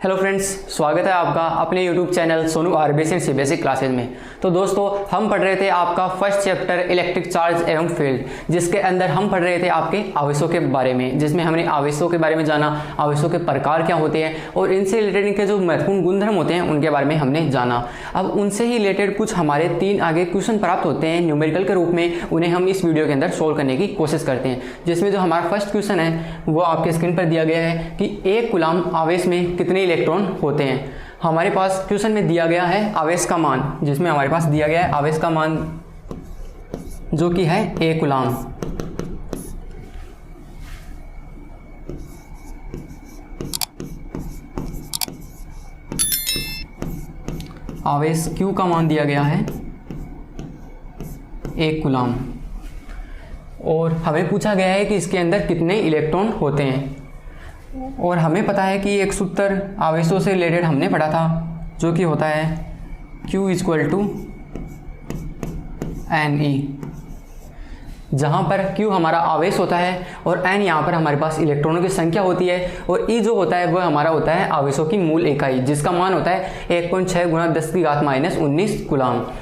Hello friends, स्वागत है आपका अपने यूट्यूब चैनल सोनू आरबीएस सी बेसिक क्लासेज में। तो दोस्तों, हम पढ़ रहे थे आपका फर्स्ट चैप्टर इलेक्ट्रिक चार्ज एवं फील्ड, जिसके अंदर हम पढ़ रहे थे आपके आवेशों के बारे में, जिसमें हमने आवेशों के बारे में जाना, आवेशों के प्रकार क्या होते हैं और इनसे रिलेटेड इनके जो महत्वपूर्ण गुणधर्म होते हैं उनके बारे में हमने जाना। अब उनसे ही रिलेटेड कुछ हमारे 3 आगे क्वेश्चन प्राप्त होते हैं न्यूमेरिकल के रूप में, उन्हें हम इस वीडियो के अंदर सोल्व करने की कोशिश करते हैं। जिसमें जो हमारा फर्स्ट क्वेश्चन है वो आपके स्क्रीन पर दिया गया है कि 1 कूलम्ब आवेश में कितने इलेक्ट्रॉन होते हैं। हमारे पास क्वेश्चन में दिया गया है आवेश का मान, जिसमें हमारे पास दिया गया है आवेश का मान जो कि है 1 कूलम्ब। आवेश Q का मान दिया गया है 1 कूलम्ब और हमें पूछा गया है कि इसके अंदर कितने इलेक्ट्रॉन होते हैं। और हमें पता है कि एक सूत्र आवेशों से रिलेटेड हमने पढ़ा था जो कि होता है Q = Ne, जहाँ पर Q हमारा आवेश होता है और N यहाँ पर हमारे पास इलेक्ट्रॉनों की संख्या होती है और E जो होता है वह हमारा होता है आवेशों की मूल इकाई, जिसका मान होता है 1.6 × 10⁻⁻19 कूलम्ब।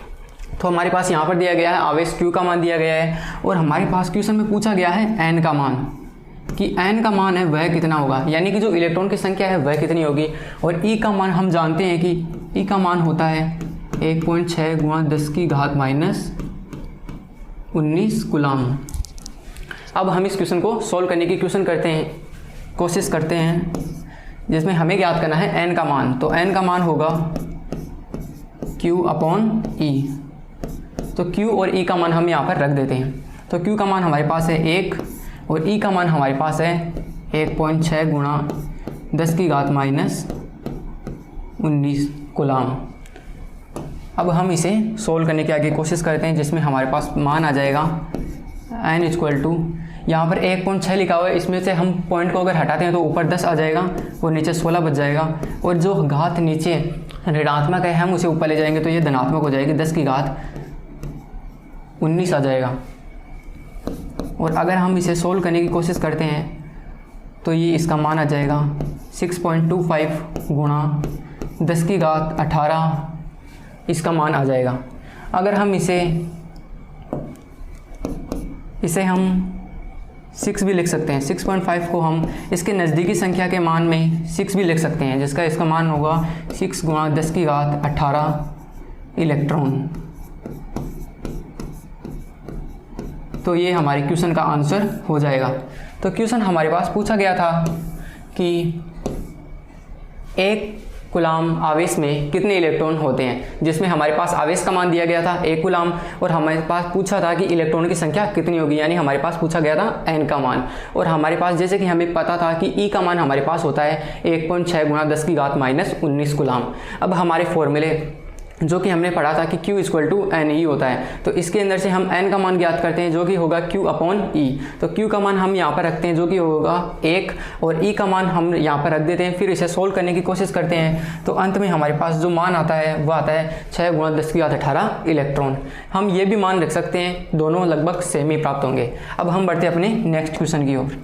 तो हमारे पास यहाँ पर दिया गया है आवेश Q का मान दिया गया है और हमारे पास क्वेश्चन में पूछा गया है N का मान, कि N का मान है वह कितना होगा, यानी कि जो इलेक्ट्रॉन की संख्या है वह कितनी होगी। और E का मान हम जानते हैं कि E का मान होता है 1.6 × 10⁻⁻19 कूलम्ब। अब हम इस क्वेश्चन को सॉल्व करने की कोशिश करते हैं, जिसमें हमें ज्ञात करना है N का मान। तो N का मान होगा Q/E। तो Q और E का मान हम यहाँ पर रख देते हैं। तो Q का मान हमारे पास है 1 और E का मान हमारे पास है 1.6 × 10⁻⁻19 कूलम्ब। अब हम इसे सोल्व करने की आगे कोशिश करते हैं, जिसमें हमारे पास मान आ जाएगा N = यहाँ पर 1.6 लिखा हुआ है, इसमें से हम पॉइंट को अगर हटाते हैं तो ऊपर 10 आ जाएगा और नीचे 16 बच जाएगा। और जो घात नीचे ऋणात्मक है हम उसे ऊपर ले जाएंगे तो ये धनात्मक हो जाएगी, 10⁻19 आ जाएगा। और अगर हम इसे सोल्व करने की कोशिश करते हैं तो ये इसका मान आ जाएगा 6.25 × 10⁻18 इसका मान आ जाएगा। अगर हम इसे हम 6 भी लिख सकते हैं, 6.5 को हम इसके नज़दीकी संख्या के मान में 6 भी लिख सकते हैं, जिसका इसका मान होगा 6 × 10⁻18 इलेक्ट्रॉन। तो ये हमारे क्वेश्चन का आंसर हो जाएगा। तो क्वेश्चन हमारे पास पूछा गया था कि 1 कूलम्ब आवेश में कितने इलेक्ट्रॉन होते हैं, जिसमें हमारे पास आवेश का मान दिया गया था 1 कूलम्ब और हमारे पास पूछा था कि इलेक्ट्रॉन की संख्या कितनी होगी, यानी हमारे पास पूछा गया था N का मान। और हमारे पास जैसे कि हमें पता था कि E का मान हमारे पास होता है 1.6 × 10⁻⁻19 कूलम्ब। अब हमारे फॉर्मूले जो कि हमने पढ़ा था कि Q = Ne होता है, तो इसके अंदर से हम N का मान ज्ञात करते हैं जो कि होगा Q/E। तो Q का मान हम यहाँ पर रखते हैं जो कि होगा 1 और E का मान हम यहाँ पर रख देते हैं। फिर इसे सोल्व करने की कोशिश करते हैं तो अंत में हमारे पास जो मान आता है वह आता है 6 × 10⁻18 इलेक्ट्रॉन। हम ये भी मान रख सकते हैं, दोनों लगभग सेम ही प्राप्त होंगे। अब हम बढ़ते हैं अपने नेक्स्ट क्वेश्चन की ओर।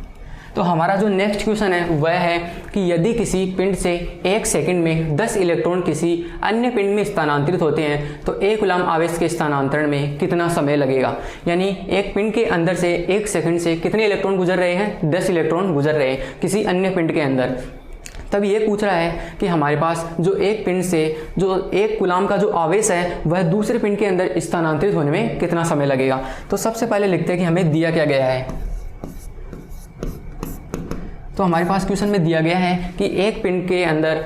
तो हमारा जो नेक्स्ट क्वेश्चन है वह है कि यदि किसी पिंड से 1 सेकंड में 10 इलेक्ट्रॉन किसी अन्य पिंड में स्थानांतरित होते हैं तो 1 कूलम्ब आवेश के स्थानांतरण में कितना समय लगेगा। यानी एक पिंड के अंदर से 1 सेकंड से कितने इलेक्ट्रॉन गुजर रहे हैं, 10 इलेक्ट्रॉन गुजर रहे हैं किसी अन्य पिंड के अंदर। तब ये पूछ रहा है कि हमारे पास जो एक पिंड से जो 1 कूलम्ब का जो आवेश है वह दूसरे पिंड के अंदर स्थानांतरित होने में कितना समय लगेगा। तो सबसे पहले लिखते हैं कि हमें दिया क्या गया है। तो हमारे पास क्वेश्चन में दिया गया है कि एक पिंड के अंदर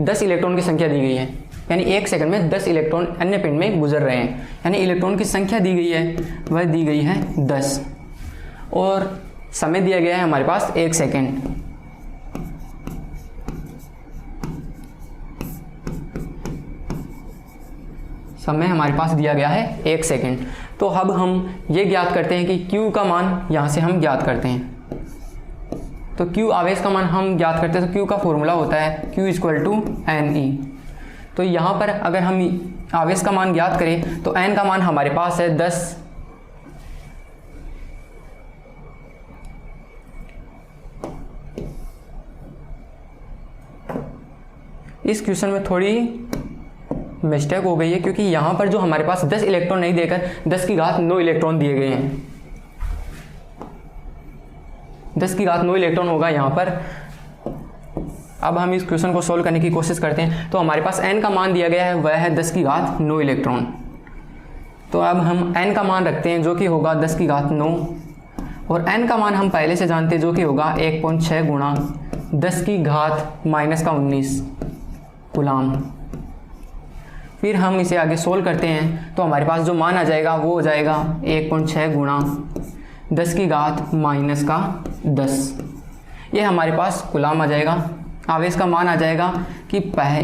10 इलेक्ट्रॉन की संख्या दी गई है, यानी 1 सेकंड में 10 इलेक्ट्रॉन अन्य पिंड में गुजर रहे हैं, यानी इलेक्ट्रॉन की संख्या दी गई है वह दी गई है 10 और समय दिया गया है हमारे पास 1 सेकंड। समय हमारे पास दिया गया है 1 सेकंड। तो अब हम ये ज्ञात करते हैं कि Q का मान यहाँ से हम ज्ञात करते हैं। तो Q आवेश का मान हम ज्ञात करते हैं तो Q का फॉर्मूला होता है Q = Ne। तो यहाँ पर अगर हम आवेश का मान ज्ञात करें तो N का मान हमारे पास है 10 10 इस क्वेश्चन में थोड़ी मिस्टेक हो गई है, क्योंकि यहाँ पर जो हमारे पास 10 इलेक्ट्रॉन नहीं देकर 10 की घात 9 इलेक्ट्रॉन दिए गए हैं। 10 की घात 9 इलेक्ट्रॉन होगा यहाँ पर। अब हम इस क्वेश्चन को सोल्व करने की कोशिश करते हैं। तो हमारे पास n का मान दिया गया है, वह है 10 की घात 9 इलेक्ट्रॉन। तो अब हम n का मान रखते हैं जो कि होगा 10 की घात 9, और n का मान हम पहले से जानते हैं जो कि होगा 1.6 गुणा 10 की घात -19 कूलाम। फिर हम इसे आगे सोल्व करते हैं तो हमारे पास जो मान आ जाएगा वो हो जाएगा 1.6 गुणा 10 की घात -10। ये हमारे पास कूलाम आ जाएगा। आवेश का मान आ जाएगा कि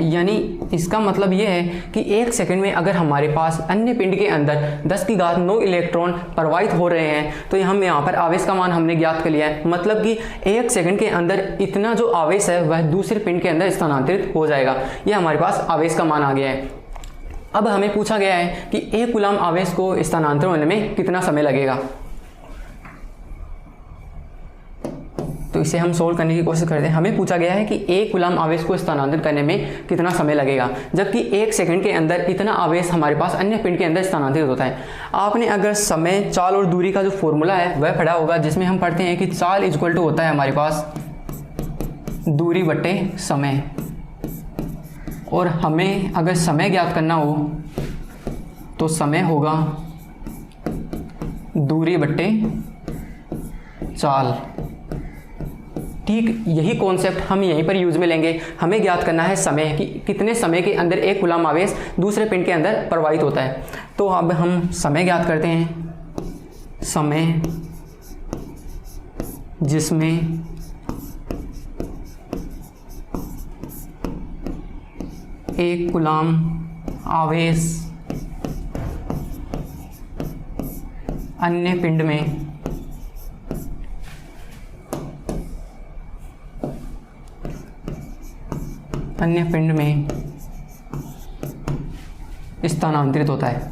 यानी इसका मतलब ये है कि 1 सेकंड में अगर हमारे पास अन्य पिंड के अंदर 10 की घात 9 इलेक्ट्रॉन प्रवाहित हो रहे हैं तो हम यहाँ पर आवेश का मान हमने ज्ञात कर लिया है। मतलब कि 1 सेकंड के अंदर इतना जो आवेश है वह दूसरे पिंड के अंदर स्थानांतरित हो जाएगा। ये हमारे पास आवेश का मान आ गया है। अब हमें पूछा गया है कि 1 कूलाम आवेश को स्थानांतरित होने में कितना समय लगेगा। तो इसे हम सोल्व करने की कोशिश करते हैं। हमें पूछा गया है कि 1 कूलाम आवेश को स्थानांतरित करने में कितना समय लगेगा, जबकि 1 सेकंड के अंदर इतना आवेश हमारे पास अन्य पिंड के अंदर स्थानांतरित होता है। आपने अगर समय, चाल और दूरी का जो फॉर्मूला है वह पढ़ा होगा, जिसमें हम पढ़ते हैं कि चाल इक्वल टू होता है हमारे पास दूरी बटे समय, और हमें अगर समय ज्ञात करना हो तो समय होगा दूरी बटे चाल। ठीक यही कॉन्सेप्ट हम यहीं पर यूज में लेंगे। हमें ज्ञात करना है समय, कि कितने समय के अंदर 1 कूलाम आवेश दूसरे पिंड के अंदर प्रवाहित होता है। तो अब हम समय ज्ञात करते हैं। समय जिसमें एक कूलाम आवेश अन्य पिंड में स्थानांतरित होता है।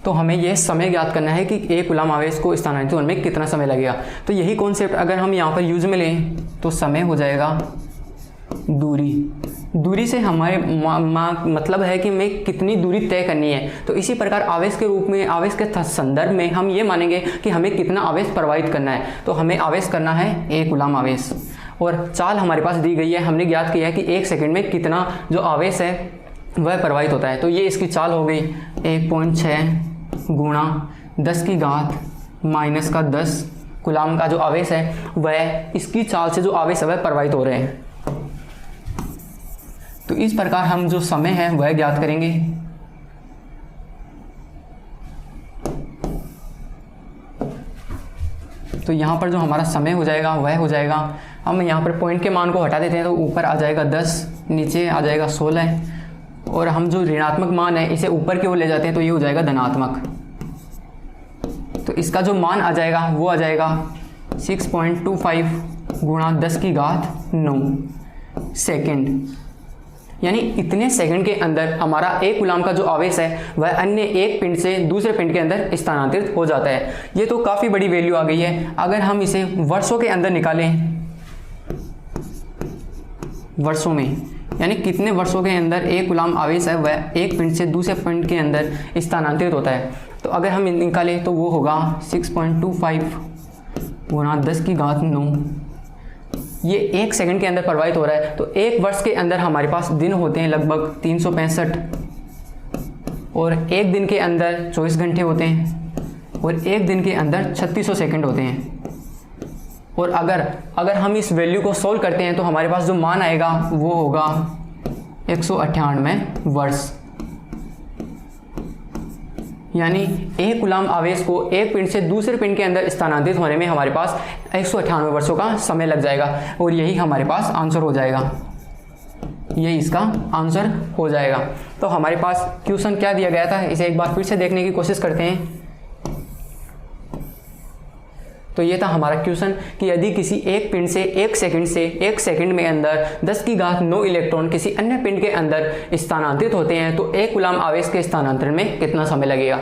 तो हमें यह समय ज्ञात करना है कि 1 कूलाम आवेश को स्थानांतरित होने में कितना समय लगेगा। तो यही कॉन्सेप्ट अगर हम यहाँ पर यूज में लें तो समय हो जाएगा दूरी से हमारे मतलब है कि मैं कितनी दूरी तय करनी है। तो इसी प्रकार आवेश के रूप में, आवेश के संदर्भ में हम ये मानेंगे कि हमें कितना आवेश प्रवाहित करना है। तो हमें आवेश करना है 1 कूलाम आवेश, और चाल हमारे पास दी गई है। हमने ज्ञात किया है कि 1 सेकंड में कितना जो आवेश है वह प्रवाहित होता है। तो ये इसकी चाल हो गई 1.6 गुणा 10 की घात -10 कूलाम का जो आवेश है वह इसकी चाल से जो आवेश है वह प्रवाहित हो रहे हैं। तो इस प्रकार हम जो समय है वह ज्ञात करेंगे। तो यहाँ पर जो हमारा समय हो जाएगा वह हो जाएगा, हम यहाँ पर पॉइंट के मान को हटा देते हैं तो ऊपर आ जाएगा 10, नीचे आ जाएगा 16, और हम जो ऋणात्मक मान है इसे ऊपर की ओर ले जाते हैं तो ये हो जाएगा धनात्मक। तो इसका जो मान आ जाएगा वो आ जाएगा 6.25 गुणा 10 की घात 9 सेकेंड। यानी इतने सेकंड के अंदर हमारा 1 कूलाम का जो आवेश है वह अन्य एक पिंड से दूसरे पिंड के अंदर स्थानांतरित हो जाता है। ये तो काफ़ी बड़ी वैल्यू आ गई है। अगर हम इसे वर्षों के अंदर निकालें, वर्षों में, यानी कितने वर्षों के अंदर 1 कूलाम आवेश है वह एक पिंड से दूसरे पिंड के अंदर स्थानांतरित होता है। तो अगर हम निकालें तो वो होगा 6.25 गुणा 10 की घात 9। ये 1 सेकंड के अंदर प्रवाहित हो रहा है। तो 1 वर्ष के अंदर हमारे पास दिन होते हैं लगभग 365, और 1 दिन के अंदर 24 घंटे होते हैं, और 1 दिन के अंदर 3600 सेकंड होते हैं। और अगर हम इस वैल्यू को सोल्व करते हैं तो हमारे पास जो मान आएगा वो होगा 198 वर्ष। यानी 1 कूलाम आवेश को एक पिंड से दूसरे पिंड के अंदर स्थानांतरित होने में हमारे पास 198 वर्षों का समय लग जाएगा, और यही हमारे पास आंसर हो जाएगा। यही इसका आंसर हो जाएगा। तो हमारे पास क्वेश्चन क्या दिया गया था, इसे एक बार फिर से देखने की कोशिश करते हैं। तो ये था हमारा क्वेश्चन कि यदि किसी एक पिंड से 1 सेकंड में अंदर 10 की घात 9 इलेक्ट्रॉन किसी अन्य पिंड के अंदर स्थानांतरित होते हैं तो 1 कूलम्ब आवेश के स्थानांतरण में कितना समय लगेगा।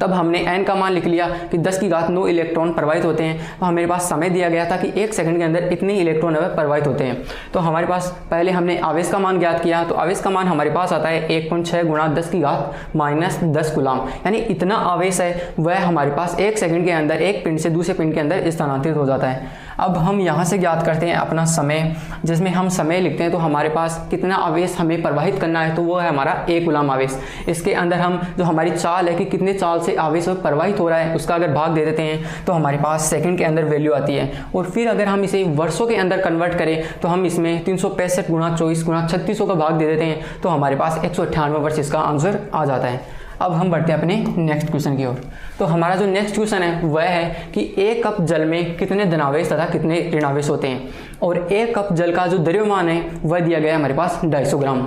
तब हमने n का मान लिख लिया कि 10 की घात 9 इलेक्ट्रॉन प्रवाहित होते हैं। तो हमारे पास समय दिया गया था कि 1 सेकंड के अंदर इतने इलेक्ट्रॉन प्रवाहित होते हैं। तो हमारे पास पहले हमने आवेश का मान ज्ञात किया, तो आवेश का मान हमारे पास आता है 1.6 गुणा 10 की घात -10 कूलम्ब, यानी इतना आवेश है वह हमारे पास 1 सेकंड के अंदर एक पिंड से दूसरे पिंड के अंदर स्थानांतरित हो जाता है। अब हम यहाँ से ज्ञात करते हैं अपना समय, जिसमें हम समय लिखते हैं तो हमारे पास कितना आवेश हमें प्रवाहित करना है, तो वो है हमारा 1 कूलम्ब आवेश। इसके अंदर हम जो हमारी चाल है कि कितने चाल से आवेश प्रवाहित हो रहा है उसका अगर भाग दे देते हैं तो हमारे पास सेकंड के अंदर वैल्यू आती है। और फिर अगर हम इसे वर्षों के अंदर कन्वर्ट करें तो हम इसमें 365 गुणा 24 गुणा 3600 का भाग दे देते हैं तो हमारे पास 198 वर्ष इसका आंसर आ जाता है। अब हम बढ़ते हैं अपने नेक्स्ट क्वेश्चन की ओर। तो हमारा जो नेक्स्ट क्वेश्चन है वह है कि 1 कप जल में कितने धनावेश तथा कितने ऋणावेश होते हैं, और 1 कप जल का जो द्रव्यमान है वह दिया गया है हमारे पास 250 ग्राम।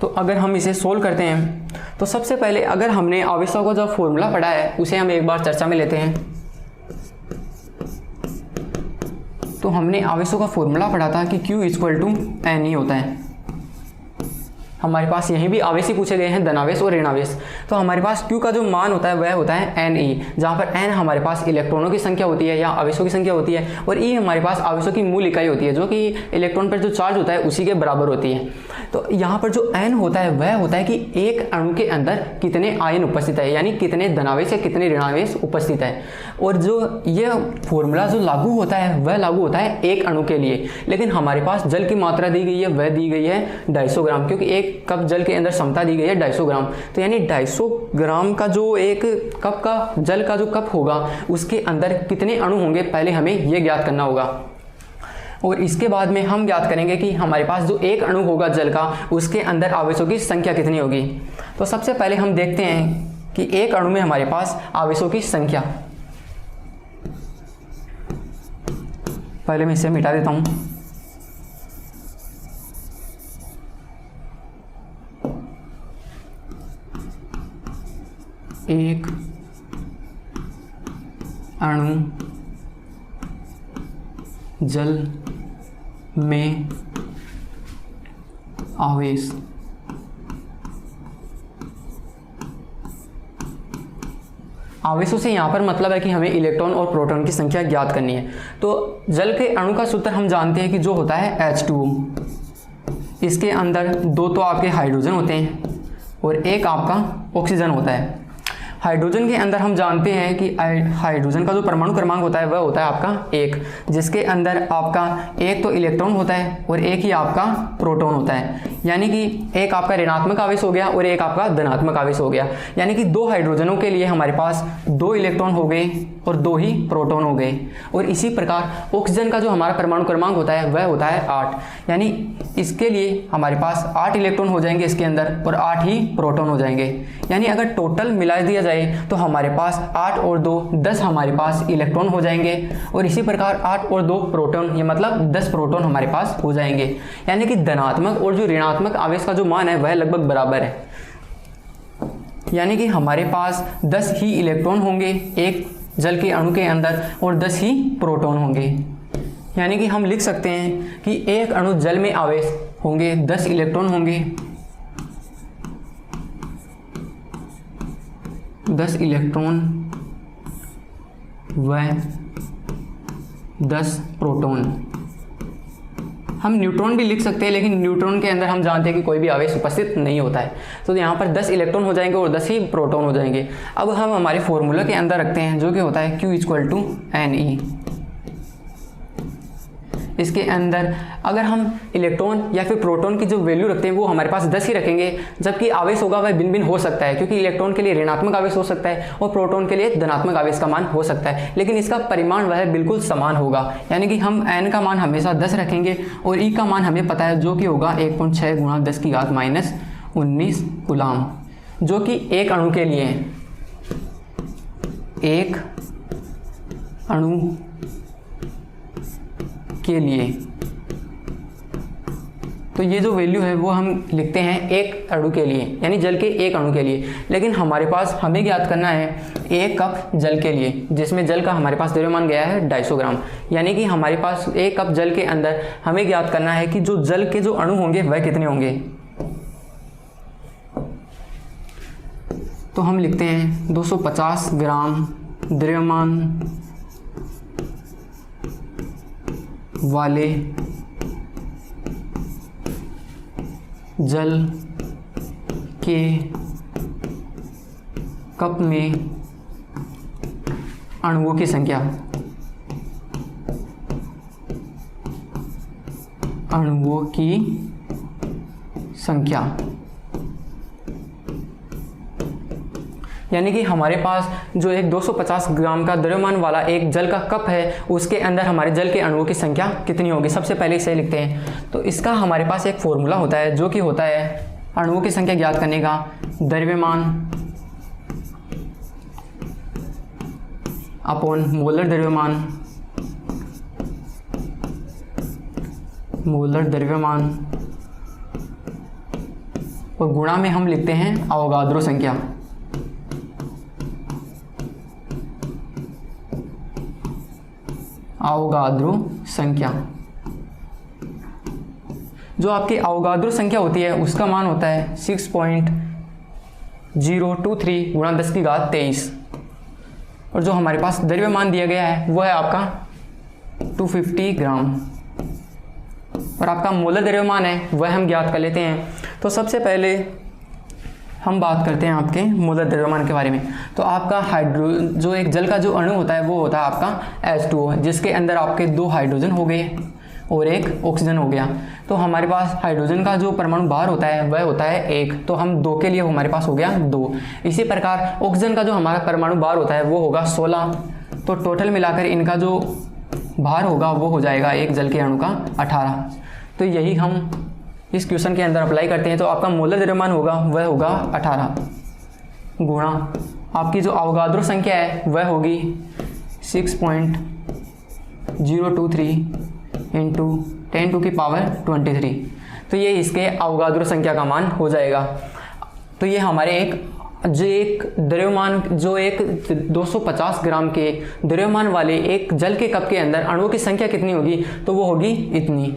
तो अगर हम इसे सोल्व करते हैं तो सबसे पहले अगर हमने आवेशों का जो फॉर्मूला पढ़ा है उसे हम एक बार चर्चा में लेते हैं। तो हमने आवेशों का फॉर्मूला पढ़ा था कि Q = NE होता है। हमारे पास यहीं भी आवेश ही पूछे गए हैं, धनावेश और ऋणावेश। तो हमारे पास Q का जो मान होता है वह होता है Ne, जहाँ पर N हमारे पास इलेक्ट्रॉनों की संख्या होती है या आवेशों की संख्या होती है, और E हमारे पास आवेशों की मूल इकाई होती है जो कि इलेक्ट्रॉन पर जो चार्ज होता है उसी के बराबर होती है। तो यहाँ पर जो N होता है वह होता है कि एक अणु के अंदर कितने आयन उपस्थित है, यानी कितने धनावेश या कितने ऋणावेश उपस्थित है। और जो ये फॉर्मूला जो लागू होता है वह लागू होता है एक अणु के लिए, लेकिन हमारे पास जल की मात्रा दी गई है वह दी गई है 250 ग्राम, क्योंकि एक कप जल के अंदर क्षमता दी गई है 250 ग्राम। तो यानी 250 ग्राम का जो एक कप का जल का जो कप होगा उसके अंदर कितने अणु होंगे पहले हमें यह ज्ञात करना होगा। और इसके बाद में हम ज्ञात करेंगे कि हमारे पास जो एक अणु होगा जल का उसके अंदर आवेशों की संख्या कितनी होगी। तो सबसे पहले हम देखते हैं कि एक अणु में हमारे पास आवेशों की संख्या, पहले मैं इसे मिटा देता हूं। एक अणु जल में आवेश आवेशों से यहाँ पर मतलब है कि हमें इलेक्ट्रॉन और प्रोटॉन की संख्या ज्ञात करनी है। तो जल के अणु का सूत्र हम जानते हैं कि जो होता है H2O। इसके अंदर 2 तो आपके हाइड्रोजन होते हैं और एक आपका ऑक्सीजन होता है। हाइड्रोजन के अंदर हम जानते हैं कि हाइड्रोजन का जो परमाणु क्रमांक होता है वह होता है आपका 1, जिसके अंदर आपका एक तो इलेक्ट्रॉन होता है और एक ही आपका प्रोटॉन होता है। यानी कि एक आपका ऋणात्मक आवेश हो गया और एक आपका धनात्मक आवेश हो गया। यानी कि 2 हाइड्रोजनों के लिए हमारे पास 2 इलेक्ट्रॉन हो गए और 2 ही प्रोटॉन हो गए। और इसी प्रकार ऑक्सीजन का जो हमारा परमाणु क्रमांक होता है वह होता है 8, यानी इसके लिए हमारे पास 8 इलेक्ट्रॉन हो जाएंगे इसके अंदर और 8 ही प्रोटॉन हो जाएंगे। यानी अगर टोटल मिला दिया जाए तो हमारे पास 8 और 2 10 हमारे पास इलेक्ट्रॉन हो जाएंगे, और इसी प्रकार 8 और 2 प्रोटॉन, ये मतलब 10 प्रोटॉन हमारे पास हो जाएंगे। यानी कि धनात्मक और जो ऋणात्मक आवेश का जो मान है वह लगभग बराबर है। यानी कि हमारे पास 10 ही इलेक्ट्रॉन होंगे एक जल के अणु के अंदर और 10 ही प्रोटॉन होंगे। यानी कि हम लिख सकते हैं कि एक अणु जल में आवेश होंगे 10 इलेक्ट्रॉन होंगे, 10 इलेक्ट्रॉन व 10 प्रोटॉन। हम न्यूट्रॉन भी लिख सकते हैं, लेकिन न्यूट्रॉन के अंदर हम जानते हैं कि कोई भी आवेश उपस्थित नहीं होता है। तो यहाँ पर 10 इलेक्ट्रॉन हो जाएंगे और 10 ही प्रोटॉन हो जाएंगे। अब हम हमारे फॉर्मूला के अंदर रखते हैं जो कि होता है Q = Ne। इसके अंदर अगर हम इलेक्ट्रॉन या फिर प्रोटॉन की जो वैल्यू रखते हैं वो हमारे पास 10 ही रखेंगे, जबकि आवेश होगा वह भिन्न भिन्न हो सकता है, क्योंकि इलेक्ट्रॉन के लिए ऋणात्मक आवेश हो सकता है और प्रोटॉन के लिए धनात्मक आवेश का मान हो सकता है, लेकिन इसका परिमाण वह बिल्कुल समान होगा। यानी कि हम n का मान हमेशा 10 रखेंगे और E का मान हमें पता है जो कि होगा 1.6 गुणा 10 की घात -19 कूलम्ब, जो कि एक अणु के लिए है। एक अणु के लिए तो ये जो वैल्यू है वो हम लिखते हैं एक अणु के लिए, यानी जल के एक अणु के लिए। लेकिन हमारे पास हमें ज्ञात करना है 1 कप जल के लिए, जिसमें जल का हमारे पास द्रव्यमान गया है 250 ग्राम। यानी कि हमारे पास 1 कप जल के अंदर हमें ज्ञात करना है कि जो जल के जो अणु होंगे वह कितने होंगे। तो हम लिखते हैं 250 ग्राम द्रव्यमान वाले जल के कप में अणुओं की संख्या, अणुओं की संख्या। यानी कि हमारे पास जो एक 250 ग्राम का द्रव्यमान वाला एक जल का कप है, उसके अंदर हमारे जल के अणुओं की संख्या कितनी होगी। सबसे पहले इसे लिखते हैं। तो इसका हमारे पास एक फॉर्मूला होता है जो कि होता है अणुओं की संख्या ज्ञात करने का द्रव्यमान अपॉन मोलर द्रव्यमान, मोलर द्रव्यमान और गुणा में हम लिखते हैं अवोगाद्रो संख्या। अवोगाद्रो संख्या, जो आपकी अवोगाद्रो संख्या होती है उसका मान होता है 6.023 गुणा 10 की घात 23। और जो हमारे पास द्रव्यमान दिया गया है वो है आपका 250 ग्राम। और आपका मोलर द्रव्यमान है वह हम ज्ञात कर लेते हैं। तो सबसे पहले हम बात करते हैं आपके मोलर द्रव्यमान के बारे में। तो आपका हाइड्रो जो एक जल का जो अणु होता है वो होता है आपका H2O, जिसके अंदर आपके 2 हाइड्रोजन हो गए और 1 ऑक्सीजन हो गया। तो हमारे पास हाइड्रोजन का जो परमाणु बाहर होता है वह होता है 1, तो हम 2 के लिए हमारे पास हो गया 2। इसी प्रकार ऑक्सीजन का जो हमारा परमाणु बाहर होता है वो होगा 16। तो टोटल मिलाकर इनका जो बाहर होगा वो हो जाएगा एक जल के अणु का 18। तो यही हम इस क्वेश्चन के अंदर अप्लाई करते हैं। तो आपका मोलर द्रव्यमान होगा वह होगा 18 गुणा आपकी जो अवोगाद्रो संख्या है वह होगी 6.023 इंटू 10⁻23। तो ये इसके अवोगाद्रो संख्या का मान हो जाएगा। तो ये हमारे एक द्रव्यमान जो एक 250 ग्राम के द्रव्यमान वाले एक जल के कप के अंदर अणुओं की संख्या कितनी होगी, तो वो होगी इतनी।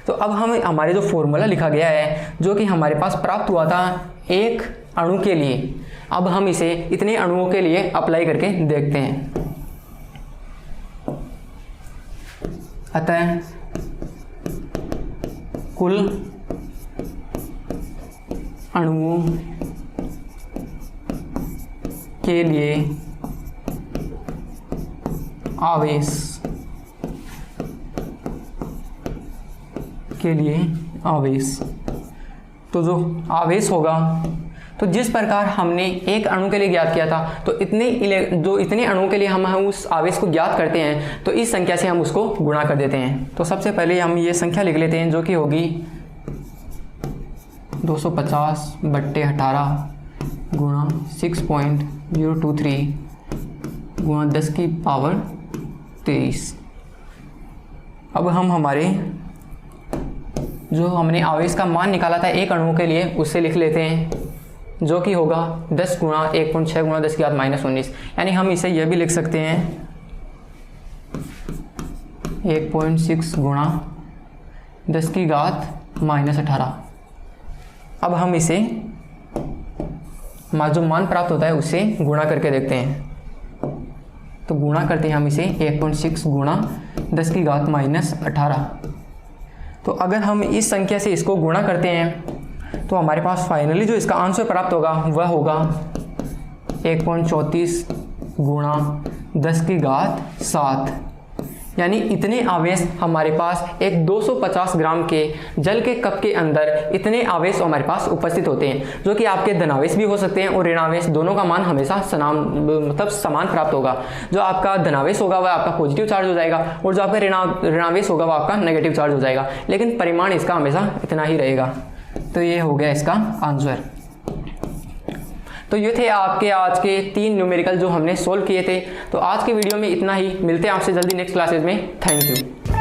तो अब हम हमारे जो फॉर्मूला लिखा गया है जो कि हमारे पास प्राप्त हुआ था एक अणु के लिए, अब हम इसे इतने अणुओं के लिए अप्लाई करके देखते हैं। अतः कुल अणुओं के लिए आवेश तो जो आवेश होगा, तो जिस प्रकार हमने एक अणु के लिए ज्ञात किया था, तो इतने अणुओं के लिए हम उस आवेश को ज्ञात करते हैं तो इस संख्या से हम उसको गुणा कर देते हैं। तो सबसे पहले हम ये संख्या लिख लेते हैं जो कि होगी 250/18 गुणा 6.023 गुणा 10⁻23। अब हम हमारे जो हमने आवेश का मान निकाला था एक अणु के लिए उससे लिख लेते हैं, जो कि होगा 10 गुणा 1.6 गुणा 10⁻−19। यानी हम इसे यह भी लिख सकते हैं 1.6 गुणा 10⁻18। अब हम इसे जो मान प्राप्त होता है उससे गुणा करके देखते हैं। तो गुणा करते हैं हम इसे 1.6 गुणा 10⁻18। तो अगर हम इस संख्या से इसको गुणा करते हैं तो हमारे पास फाइनली जो इसका आंसर प्राप्त होगा वह होगा 1.34 गुणा 10⁻7। यानी इतने आवेश हमारे पास एक 250 ग्राम के जल के कप के अंदर इतने आवेश हमारे पास उपस्थित होते हैं, जो कि आपके धनावेश भी हो सकते हैं और ऋणावेश, दोनों का मान हमेशा समान प्राप्त होगा। जो आपका धनावेश होगा वह आपका पॉजिटिव चार्ज हो जाएगा और जो आपका ऋणावेश होगा वह आपका नेगेटिव चार्ज हो जाएगा, लेकिन परिमाण इसका हमेशा इतना ही रहेगा। तो ये हो गया इसका आंसर। तो ये थे आपके आज के 3 न्यूमेरिकल जो हमने सोल्व किए थे। तो आज के वीडियो में इतना ही, मिलते हैं आपसे जल्दी नेक्स्ट क्लासेज में। Thank you.